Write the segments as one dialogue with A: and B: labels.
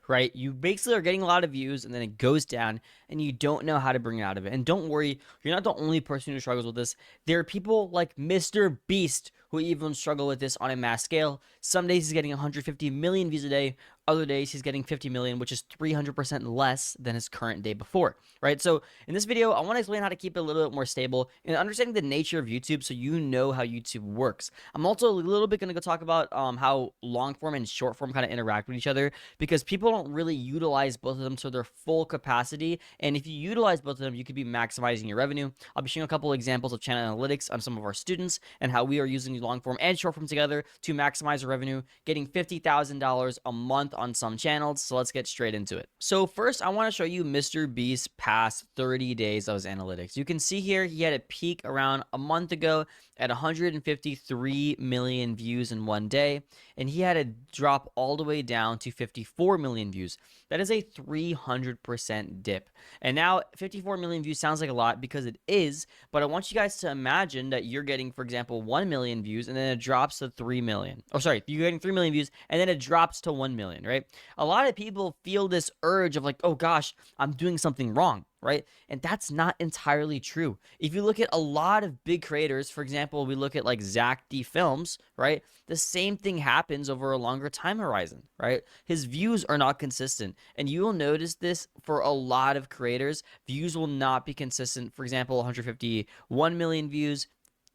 A: right? You basically are getting a lot of views and then it goes down and you don't know how to bring it out of it. And don't worry, you're not the only person who struggles with this. There are people like Mr. Beast who even struggle with this on a mass scale. Some days he's getting 150 million views a day. Other days he's getting 50 million, which is 300% less than his current day before, right? So in this video, I want to explain how to keep it a little bit more stable and understanding the nature of YouTube so you know how YouTube works. I'm also a little bit going to go talk about how long form and short form kind of interact with each other because people don't really utilize both of them to their full capacity. And if you utilize both of them, you could be maximizing your revenue. I'll be showing a couple of examples of channel analytics on some of our students and how we are using long form and short form together to maximize our revenue, getting $50,000 a month on some channels. So let's get straight into it. So first, I want to show you Mr. Beast's past 30 days of his analytics. You can see here he had a peak around a month ago at 153 million views in one day, and he had a drop all the way down to 54 million views. That is a 300% dip. And now 54 million views sounds like a lot because it is, but I want you guys to imagine that you're getting, for example, 1 million views and then it drops to 3 million. Oh, sorry, you're getting 3 million views and then it drops to 1 million, right? A lot of people feel this urge of like, oh gosh, I'm doing something wrong, right? And that's not entirely true. If you look at a lot of big creators, for example, we look at like Zach D Films, right? The same thing happens over a longer time horizon, right? His views are not consistent. And you will notice this for a lot of creators. Views will not be consistent. For example, 151 million views,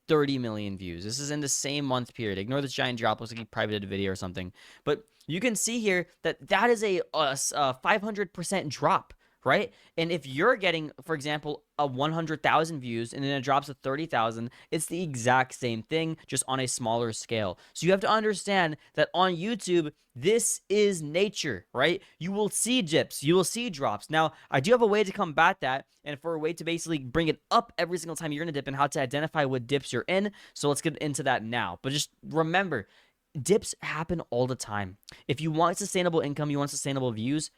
A: 30 million views. This is in the same month period. Ignore this giant drop. Looks like he privated a video or something. But you can see here that that is a 500% drop, right? And if you're getting, for example, a 100,000 views and then it drops to 30,000, it's the exact same thing, just on a smaller scale. So you have to understand that on YouTube, this is nature, right? You will see dips, you will see drops. Now, I do have a way to combat that and for a way to basically bring it up every single time you're in a dip and how to identify what dips you're in. So let's get into that now. But just remember, dips happen all the time. If you want sustainable income, you want sustainable views,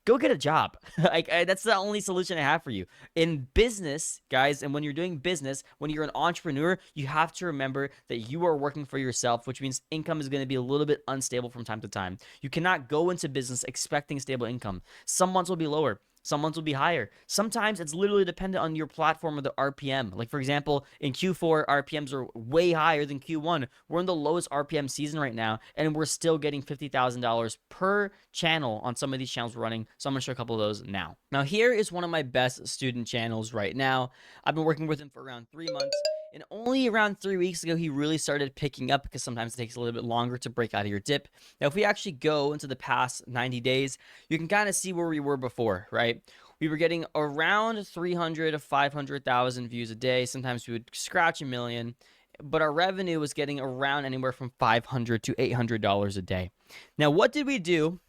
A: go get a job. That's the only solution I have for you. In business, guys, and when you're doing business, when you're an entrepreneur, you have to remember that you are working for yourself, which means income is going to be a little bit unstable from time to time. You cannot go into business expecting stable income. Some months will be lower. Some months will be higher. Sometimes it's literally dependent on your platform or the RPM. Like, for example, in Q4, RPMs are way higher than Q1. We're in the lowest RPM season right now, and we're still getting $50,000 per channel on some of these channels we're running. So I'm going to show a couple of those now. Now, here is one of my best student channels right now. I've been working with him for around 3 months. And only around 3 weeks ago, he really started picking up because sometimes it takes a little bit longer to break out of your dip. Now, if we actually go into the past 90 days, you can kind of see where we were before, right? We were getting around 300 to 500,000 views a day. Sometimes we would scratch a million, but our revenue was getting around anywhere from $500 to $800 a day. Now, what did we do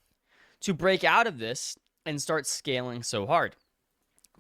A: to break out of this and start scaling so hard?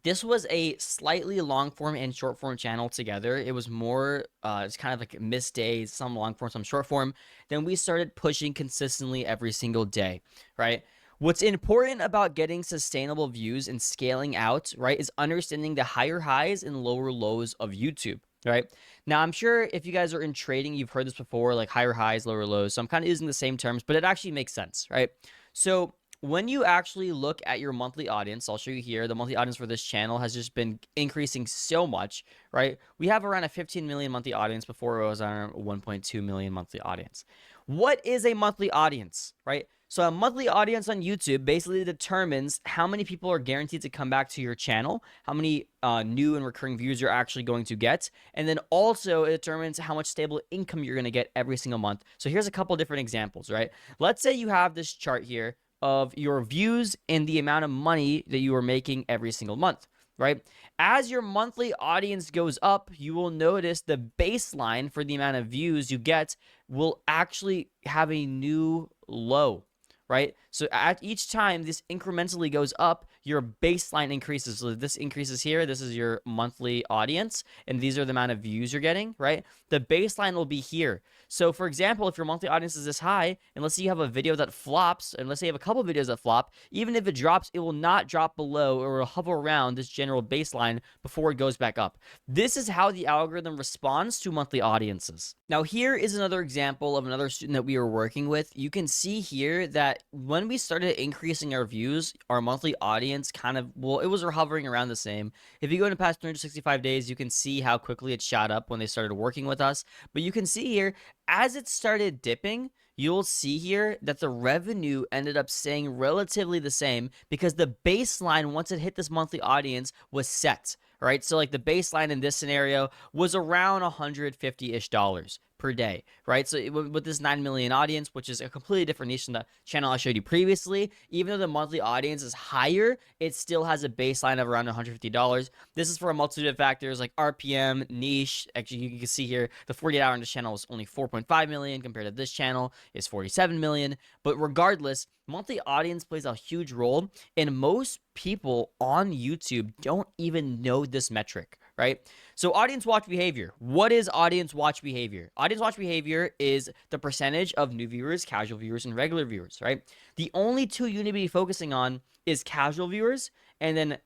A: This was a slightly long form and short form channel together. It was more, it's kind of like missed days, some long form, some short form. Then we started pushing consistently every single day, right? What's important about getting sustainable views and scaling out, right, is understanding the higher highs and lower lows of YouTube, right? Now, I'm sure if you guys are in trading, you've heard this before, like higher highs, lower lows. So I'm kind of using the same terms, but it actually makes sense, right? So when you actually look at your monthly audience, I'll show you here, the monthly audience for this channel has just been increasing so much, right? We have around a 15 million monthly audience before it was on a 1.2 million monthly audience. What is a monthly audience, right? So a monthly audience on YouTube basically determines how many people are guaranteed to come back to your channel, how many new and recurring views you're actually going to get, and then also it determines how much stable income you're going to get every single month. So here's a couple different examples, right? Let's say you have this chart here of your views and the amount of money that you are making every single month, right? As your monthly audience goes up, you will notice the baseline for the amount of views you get will actually have a new low, right? So at each time this incrementally goes up, your baseline increases. So this increases here. This is your monthly audience, and these are the amount of views you're getting, right? The baseline will be here. So for example, if your monthly audience is this high, and let's say you have a video that flops, and let's say you have a couple videos that flop, even if it drops, it will not drop below or will hover around this general baseline before it goes back up. This is how the algorithm responds to monthly audiences. Now here is another example of another student that we are working with. You can see here that when when we started increasing our views, our monthly audience kind of, well, it was hovering around the same. If you go to past 365 days, you can see how quickly it shot up when they started working with us. But you can see here, as it started dipping, you'll see here that the revenue ended up staying relatively the same because the baseline, once it hit this monthly audience, was set. Right, so like the baseline in this scenario was around $150-ish per day, right? So with this 9 million audience, which is a completely different niche than the channel I showed you previously, even though the monthly audience is higher, it still has a baseline of around $150. This is for a multitude of factors like RPM, niche. Actually, you can see here the 48-hour on this channel is only 4.5 million compared to this channel is 47 million. But regardless, monthly audience plays a huge role, and most people on YouTube don't even know this metric, right? So audience watch behavior. What is audience watch behavior? Audience watch behavior is the percentage of new viewers, casual viewers, and regular viewers, right? The only two you need to be focusing on is casual viewers, and then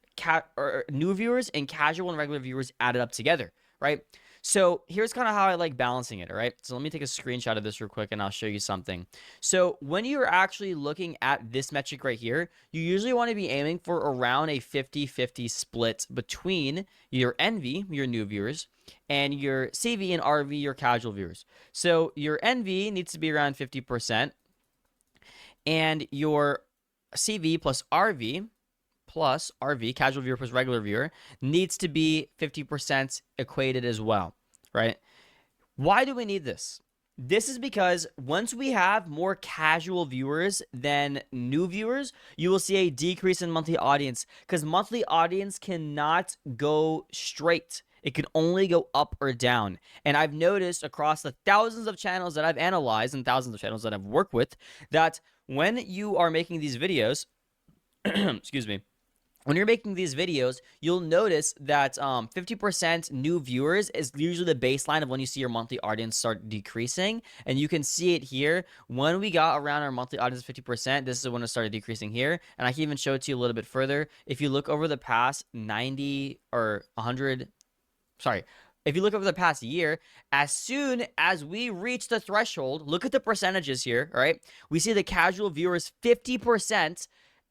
A: new viewers and casual and regular viewers added up together, right? So here's kind of how I like balancing it, all right? So let me take a screenshot of this real quick and I'll show you something. So when you're actually looking at this metric right here, you usually want to be aiming for around a 50-50 split between your NV, your new viewers, and your CV and RV, your casual viewers. So your NV needs to be around 50%, and your CV plus RV, casual viewer plus regular viewer, needs to be 50% equated as well, right? Why do we need this? This is because once we have more casual viewers than new viewers, you will see a decrease in monthly audience because monthly audience cannot go straight. It can only go up or down. And I've noticed across the thousands of channels that I've analyzed and thousands of channels that I've worked with that when you are making these videos, excuse me, when you're making these videos, you'll notice that 50% new viewers is usually the baseline of when you see your monthly audience start decreasing. And you can see it here. When we got around our monthly audience 50%, this is when it started decreasing here. And I can even show it to you a little bit further. If you look over the past 90 or 100, sorry, if you look over the past year, as soon as we reach the threshold, look at the percentages here, all right? We see the casual viewers 50%.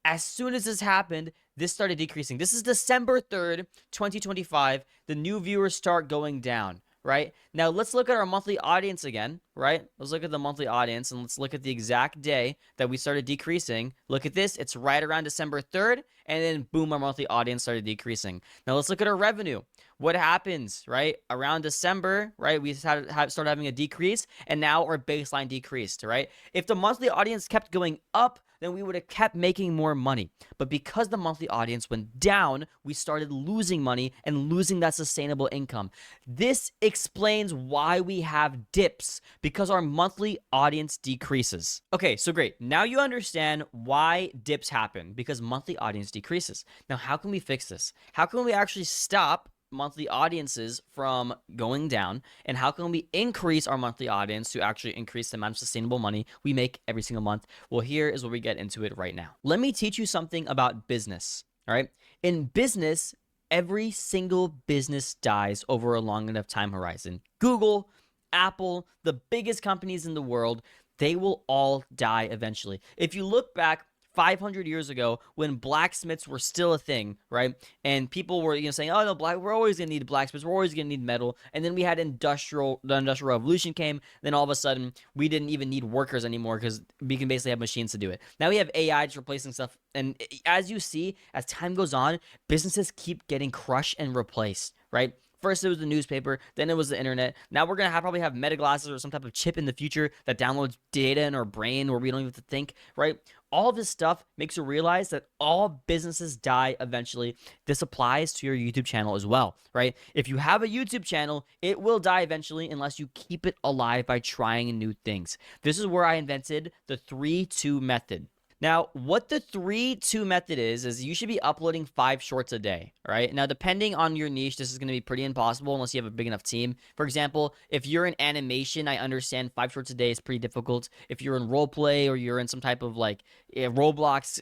A: As soon as this happened, this started decreasing. This is December 3rd, 2025. The new viewers start going down, right? Now, let's look at our monthly audience again, right? Let's look at the monthly audience, and let's look at the exact day that we started decreasing. Look at this. It's right around December 3rd, and then boom, our monthly audience started decreasing. Now, let's look at our revenue. What happens, right? Around December, right, we started having a decrease, and now our baseline decreased, right? If the monthly audience kept going up, then we would have kept making more money. But because the monthly audience went down, we started losing money and losing that sustainable income. This explains why we have dips, because our monthly audience decreases. Okay, so great. Now you understand why dips happen, because monthly audience decreases. Now, how can we fix this? How can we actually stop monthly audiences from going down, and how can we increase our monthly audience to actually increase the amount of sustainable money we make every single month? Well, here is where we get into it right now. Let me teach you something about business. All right, in business, every single business dies over a long enough time horizon. Google, Apple, the biggest companies in the world, they will all die eventually. If you look back 500 years ago, when blacksmiths were still a thing, right? And people were, saying, "Oh no, we're always gonna need blacksmiths. We're always gonna need metal." And then we had the Industrial Revolution came. Then all of a sudden, we didn't even need workers anymore because we can basically have machines to do it. Now we have AI just replacing stuff. And as you see, as time goes on, businesses keep getting crushed and replaced, right? First, it was the newspaper, then it was the internet. Now we're going to probably have meta glasses or some type of chip in the future that downloads data in our brain where we don't even have to think, right? All of this stuff makes you realize that all businesses die eventually. This applies to your YouTube channel as well, right? If you have a YouTube channel, it will die eventually unless you keep it alive by trying new things. This is where I invented the 3-2 method. Now, what the 3-2 method is you should be uploading 5 shorts a day, right? Now, depending on your niche, this is going to be pretty impossible unless you have a big enough team. For example, if you're in animation, I understand 5 shorts a day is pretty difficult. If you're in roleplay or you're in some type of like Roblox,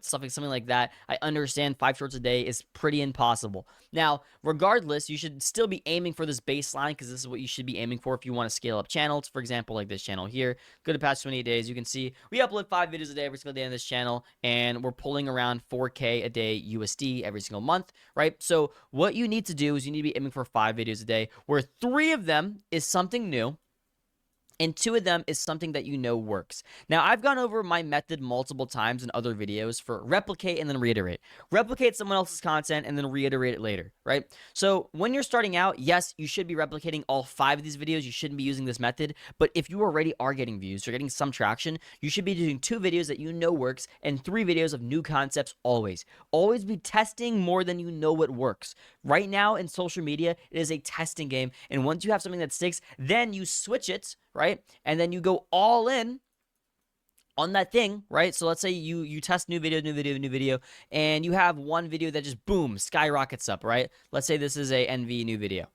A: something like that, I understand 5 shorts a day is pretty impossible. Now, regardless, you should still be aiming for this baseline because this is what you should be aiming for if you want to scale up channels. For example, like this channel here, go to past 28 days, you can see we upload 5 videos a day every single day. day on this channel, and we're pulling around 4K a day USD every single month, right? So what you need to do is you need to be aiming for 5 videos a day, where 3 of them is something new, and 2 of them is something that you know works. Now, I've gone over my method multiple times in other videos for replicate and then reiterate. Replicate someone else's content and then reiterate it later, right? So when you're starting out, yes, you should be replicating all 5 of these videos. You shouldn't be using this method, but if you already are getting views, you're getting some traction, you should be doing 2 videos that you know works and 3 videos of new concepts always. Always be testing more than you know what works. Right now in social media, it is a testing game, and once you have something that sticks, then you switch it, right? And then you go all in on that thing, right? So let's say you test new video, and you have one video that just boom skyrockets up, right? Let's say this is a NV new video.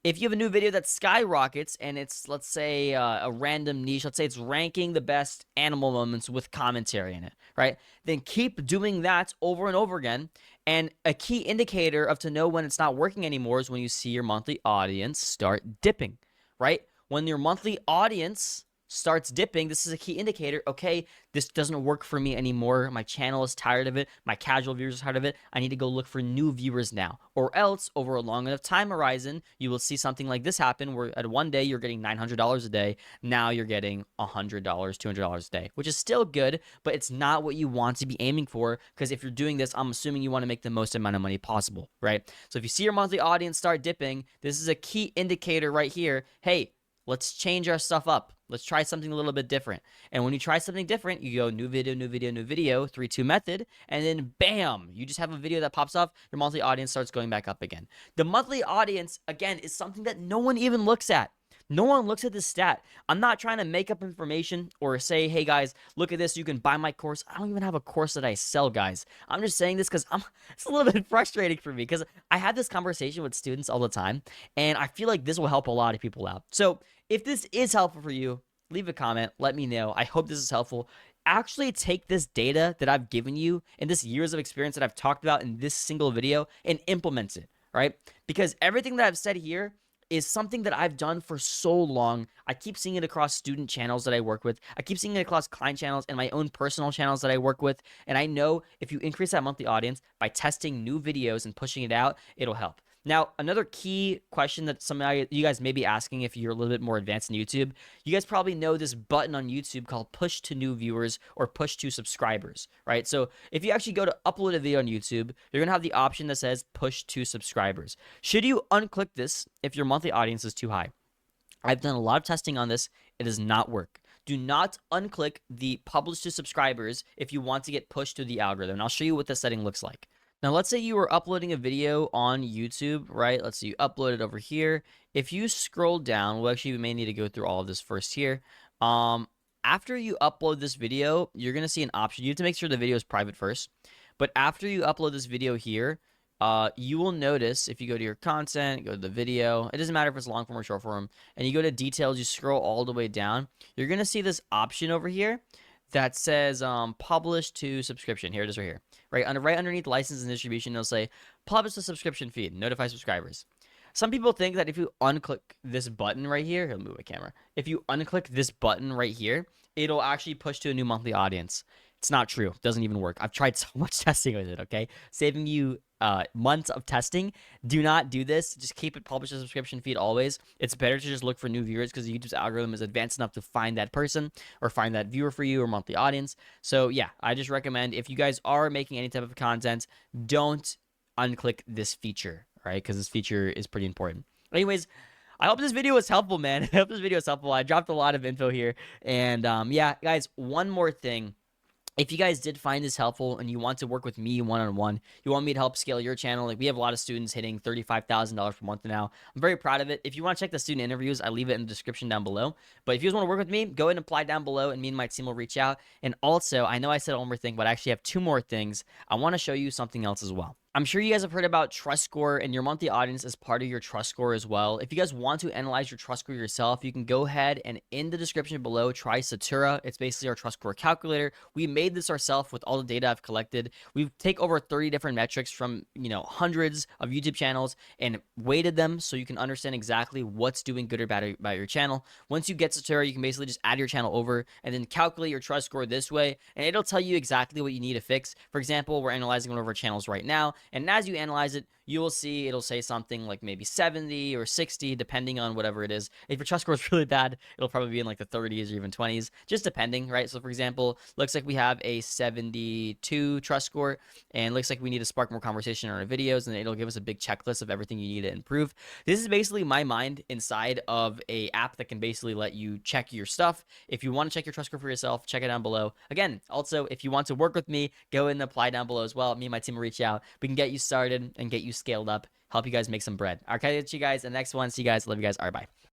A: If you have a new video that skyrockets and it's, let's say, a random niche, let's say it's ranking the best animal moments with commentary in it, right? Then keep doing that over and over again. And a key indicator of to know when it's not working anymore is when you see your monthly audience start dipping, right? When your monthly audience starts dipping, this is a key indicator. Okay, this doesn't work for me anymore. My channel is tired of it. My casual viewers are tired of it. I need to go look for new viewers now. Or else, over a long enough time horizon, you will see something like this happen where at one day you're getting $900 a day. Now you're getting $100, $200 a day, which is still good, but it's not what you want to be aiming for, because if you're doing this, I'm assuming you want to make the most amount of money possible, right? So if you see your monthly audience start dipping, this is a key indicator right here. Hey, let's change our stuff up. Let's try something a little bit different. And when you try something different, you go new video, 3-2 method, and then bam, you just have a video that pops off, your monthly audience starts going back up again. The monthly audience, again, is something that no one even looks at. No one looks at this stat. I'm not trying to make up information or say, hey guys, look at this, you can buy my course. I don't even have a course that I sell, guys. I'm just saying this because it's a little bit frustrating for me, because I have this conversation with students all the time, and I feel like this will help a lot of people out. So if this is helpful for you, leave a comment, let me know. I hope this is helpful. Actually take this data that I've given you and this years of experience that I've talked about in this single video and implement it, right? Because everything that I've said here is something that I've done for so long. I keep seeing it across student channels that I work with. I keep seeing it across client channels and my own personal channels that I work with. And I know if you increase that monthly audience by testing new videos and pushing it out, it'll help. Now, another key question that some of you guys may be asking if you're a little bit more advanced in YouTube, you guys probably know this button on YouTube called push to new viewers or push to subscribers, right? So if you actually go to upload a video on YouTube, you're going to have the option that says push to subscribers. Should you unclick this if your monthly audience is too high? I've done a lot of testing on this. It does not work. Do not unclick the publish to subscribers if you want to get pushed to the algorithm. And I'll show you what the setting looks like. Now, let's say you were uploading a video on YouTube, right? Let's say you upload it over here. If you scroll down, well, actually, we may need to go through all of this first here. After you upload this video, you're going to see an option. You have to make sure the video is private first. But after you upload this video here, you will notice if you go to your content, go to the video, it doesn't matter if it's long form or short form, and you go to details, you scroll all the way down, you're going to see this option over here that says publish to subscription. Here it is right here. Right underneath license and distribution, it'll say publish the subscription feed, notify subscribers. Some people think that if you unclick this button right here, he'll move my camera. If you unclick this button right here, it'll actually push to a new monthly audience. It's not true. It doesn't even work. I've tried so much testing with it, okay? Saving you months of testing. Do not do this. Just keep it published as a subscription feed always. It's better to just look for new viewers because YouTube's algorithm is advanced enough to find that person or find that viewer for you or monthly audience. So yeah, I just recommend if you guys are making any type of content, don't unclick this feature, right? Because this feature is pretty important. Anyways, I hope this video was helpful, man. I hope this video was helpful. I dropped a lot of info here. And yeah, guys, one more thing. If you guys did find this helpful and you want to work with me one-on-one, you want me to help scale your channel, like we have a lot of students hitting $35,000 per month now. I'm very proud of it. If you want to check the student interviews, I leave it in the description down below. But if you guys want to work with me, go ahead and apply down below and me and my team will reach out. And also, I know I said one more thing, but I actually have 2 more things. I want to show you something else as well. I'm sure you guys have heard about trust score, and your monthly audience is part of your trust score as well. If you guys want to analyze your trust score yourself, you can go ahead and in the description below, try Satura. It's basically our trust score calculator. We made this ourselves with all the data I've collected. We take over 30 different metrics from, hundreds of YouTube channels and weighted them so you can understand exactly what's doing good or bad about your channel. Once you get Satura, you can basically just add your channel over and then calculate your trust score this way, and it'll tell you exactly what you need to fix. For example, we're analyzing one of our channels right now, and as you analyze it, you will see it'll say something like maybe 70 or 60, depending on whatever it is. If your trust score is really bad, it'll probably be in like the 30s or even 20s, just depending, right? So for example, looks like we have a 72 trust score, and looks like we need to spark more conversation in our videos, and it'll give us a big checklist of everything you need to improve. This is basically my mind inside of a app that can basically let you check your stuff. If you want to check your trust score for yourself, check it down below. Again, also, if you want to work with me, go and apply down below as well. Me and my team will reach out. We can get you started and get you scaled up, help you guys make some bread. I'll catch you guys in the next one. See you guys. Love you guys. All right, bye.